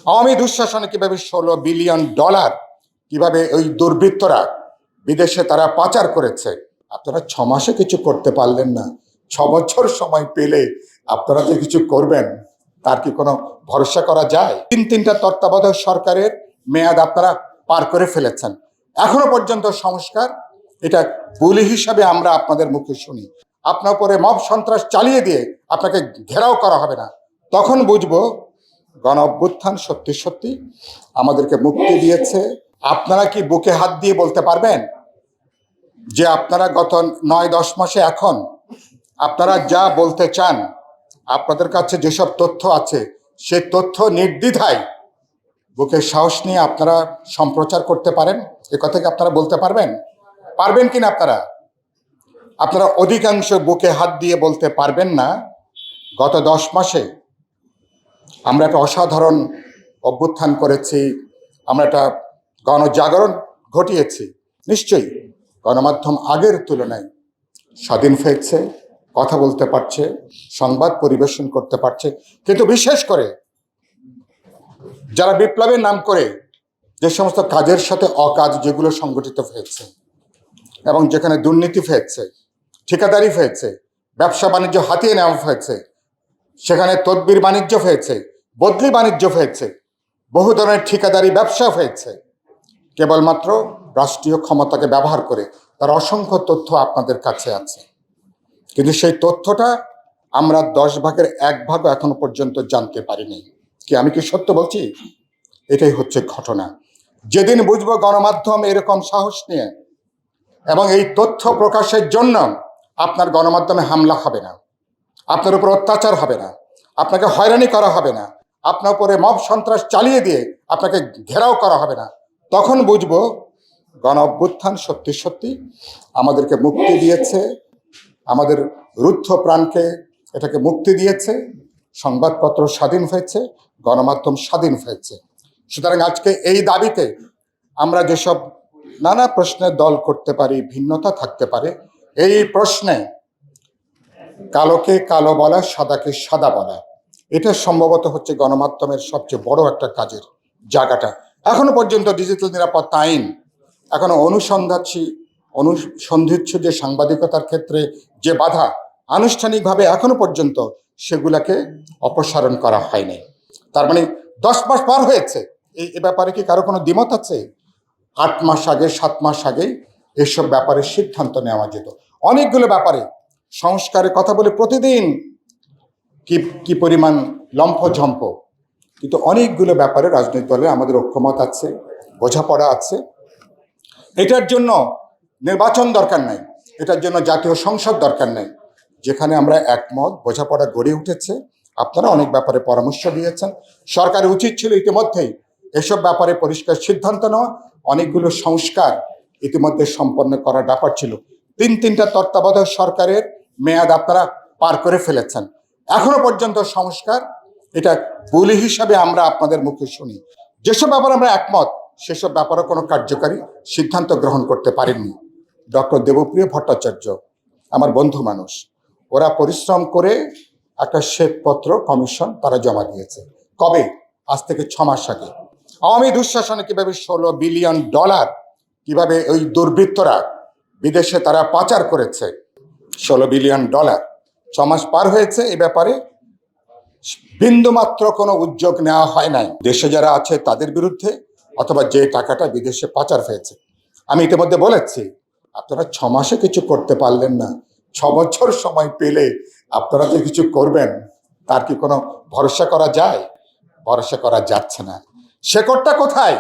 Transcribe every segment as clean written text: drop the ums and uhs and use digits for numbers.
আওয়ামী দুঃশাসনে কিভাবে $16 বিলিয়ন কিভাবে ওই দুর্বৃত্তরা বিদেশে তারা পাচার করেছে। আপনারা 6 মাসে কিছু করতে পারলেন না, 6 বছর সময় পেলে আপনারা যে কিছু করবেন তার কি কোনো ভরসা করা যায়? তিনটা তত্ত্বাবধায়ক সরকারের মেয়াদ আপনারা পার করে ফেলেছেন, এখনো পর্যন্ত সংস্কার এটা বুলি হিসাবে আমরা আপনাদের মুখে শুনি। আপনার উপরে মব সন্ত্রাস চালিয়ে দিয়ে আপনাকে ঘেরাও করা হবে না, তখন বুঝবো গণ অভ্যুত্থান সত্যি সত্যি আমাদেরকে মুক্তি দিয়েছে। আপনারা কি বুকে হাত দিয়ে বলতে পারবেন যে আপনারা গত 9-10 মাসে এখন আপনারা যা বলতে চান, আপনাদের কাছে যেসব তথ্য আছে সেই তথ্য নির্দ্বিধায় বুকে সাহস নিয়ে আপনারা সম্প্রচার করতে পারেন? এ কথা কি আপনারা বলতে পারবেন? পারবেন কিনা আপনারা অধিকাংশ বুকে হাত দিয়ে বলতে পারবেন না গত 10 মাসে আমরা একটা অসাধারণ অভ্যুত্থান করেছি, আমরা একটা গণজাগরণ ঘটিয়েছি। নিশ্চয়ই গণমাধ্যম আগের তুলনায় স্বাধীন হয়েছে, কথা বলতে পারছে, সংবাদ পরিবেশন করতে পারছে, কিন্তু বিশেষ করে যারা বিপ্লবের নাম করে যে সমস্ত কাজের সাথে অকাজ যেগুলো সংগঠিত হয়েছে এবং যেখানে দুর্নীতি হয়েছে, ঠিকাদারি হয়েছে, ব্যবসা বাণিজ্য হাতিয়ে নেওয়া হয়েছে, সেখানে তদবির বাণিজ্য হয়েছে, বদলি বাণিজ্য হয়েছে, বহু ধরনের ঠিকাদারি ব্যবসা হয়েছে, কেবলমাত্র রাষ্ট্রীয় ক্ষমতাকে ব্যবহার করে তার অসংখ্য তথ্য আপনাদের কাছে আছে। কিন্তু সেই তথ্যটা আমরা 10 ভাগের 1 ভাগও এখনো পর্যন্ত জানতে পারিনি। আমি কি সত্য বলছি? এটাই হচ্ছে ঘটনা। যেদিন বুঝবো গণমাধ্যম এরকম সাহস নিয়ে এবং এই তথ্য প্রকাশের জন্য আপনার গণমাধ্যমে হামলা হবে না, আপনার উপর অত্যাচার হবে না, আপনাকে হয়রানি করা হবে না, আপনার উপরে মব সন্ত্রাস চালিয়ে দিয়ে আপনাকে ঘেরাও করা হবে না, তখন বুঝবো গণ অভ্যুত্থান সত্যি সত্যি আমাদেরকে মুক্তি দিয়েছে, আমাদের রুদ্ধ প্রাণকে এটাকে মুক্তি দিয়েছে। সংবাদপত্র স্বাধীন হয়েছে, গণমাধ্যম স্বাধীন হয়েছে। সুতরাং আজকে এই দাবিতে আমরা যেসব নানা প্রশ্নের দল করতে পারি, ভিন্নতা থাকতে পারে, এই প্রশ্নে কালোকে কালো বলা, সাদাকে সাদা বলা, এটা সম্ভবত হচ্ছে গণমাধ্যমের সবচেয়ে বড় একটা কাজের জায়গাটা। এখনো পর্যন্ত ডিজিটাল নিরাপত্তা আইন এখনো অনুসন্ধিৎস যে সাংবাদিকতার ক্ষেত্রে যে বাধা, আনুষ্ঠানিকভাবে এখনো পর্যন্ত সেগুলাকে অপসারণ করা হয়নি। তার মানে 10 মাস পার হয়েছে, এই ব্যাপারে কি কারো কোনো দ্বিমত আছে? 8 মাস আগে, 7 মাস আগে এসব ব্যাপারে সিদ্ধান্ত নেওয়া যেত। অনেকগুলো ব্যাপারে সংস্কারের কথা বলে প্রতিদিন কি পরিমাণ লম্ফঝম্প, কিন্তু অনেকগুলো ব্যাপারে রাজনৈতিক দলে আমাদের ঐক্যমত আছে, বোঝাপড়া আছে। এটার জন্য নির্বাচন দরকার নাই, এটার জন্য জাতীয় সংসদ দরকার নাই। যেখানে আমরা একমত, বোঝাপড়া গড়ে উঠেছে, আপনারা অনেক ব্যাপারে পরামর্শ দিয়েছেন, সরকারের উচিত ছিল ইতিমধ্যেই এসব ব্যাপারে পরিষ্কার সিদ্ধান্ত নেওয়া। অনেকগুলো সংস্কার ইতিমধ্যে সম্পন্ন করার ব্যাপার ছিল। তিনটা তত্ত্বাবধায়ক সরকারের মেয়াদ আপনারা পার করে ফেলেছেন, এখনো পর্যন্ত সংস্কার এটা বুলি হিসাবে আমরা আপনাদের মুখে শুনি। যেসব ব্যাপারে আমরা একমত সেসব ব্যাপারে কোনো কার্যকারী সিদ্ধান্ত গ্রহণ করতে পারেননি। ডক্টর দেবপ্রিয় ভট্টাচার্য আমার বন্ধু মানুষ, ওরা পরিশ্রম করে একটা শ্বেতপত্র কমিশন তারা জমা দিয়েছে। কবে? আজ থেকে 6 মাস আগে। আওয়ামী দুঃশাসনে কিভাবে $16 বিলিয়ন কিভাবে ওই দুর্বৃত্তরা বিদেশে তারা পাচার করেছে, $16 বিলিয়ন। 6 মাস পার হয়েছে, এ ব্যাপারে বিন্দুমাত্র কোনো উদ্যোগ নেওয়া হয় নাই দেশে যারা আছে তাদের বিরুদ্ধে, অথবা যে টাকাটা বিদেশে পাচার হয়েছে। আমি ইতিমধ্যে বলেছি, আপনারা 6 মাসে কিছু করতে পারলেন না, 6 বছর সময় পেলে আপনারা যে কিছু করবেন তার কি কোনো ভরসা করা যায়? ভরসা করা যাচ্ছে না। শেকড়টা কোথায়?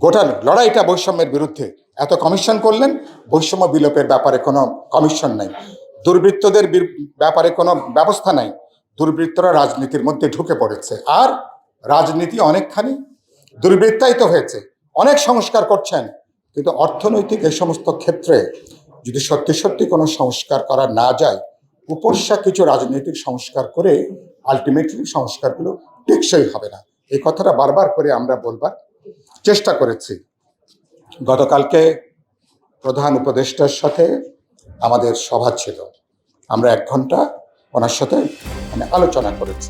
গোটা লড়াইটা বৈষম্যের বিরুদ্ধে। এত কমিশন করলেন, বৈষম্য বিলোপের ব্যাপারে কোনো কমিশন নাই, দুর্বৃত্তদের ব্যাপারে কোনো ব্যবস্থা নাই। দুর্বৃত্তরা রাজনীতির মধ্যে ঢুকে পড়েছে, আর রাজনীতি অনেকখানি দুর্বৃত্তায়িত হয়েছে। অনেক সংস্কার করছেন, কিন্তু অর্থনৈতিক এই সমস্ত ক্ষেত্রে যদি সত্যি সত্যি কোনো সংস্কার করা না যায়, উপস্যা কিছু রাজনৈতিক সংস্কার করে আলটিমেটলি সংস্কারগুলো টেকসই হবে না। এই কথাটা বারবার করে আমরা বলবার চেষ্টা করেছি। গতকালকে প্রধান উপদেষ্টার সাথে আমাদের সভা ছিল, আমরা 1 ঘন্টা ওনার সাথে আলোচনা করেছি।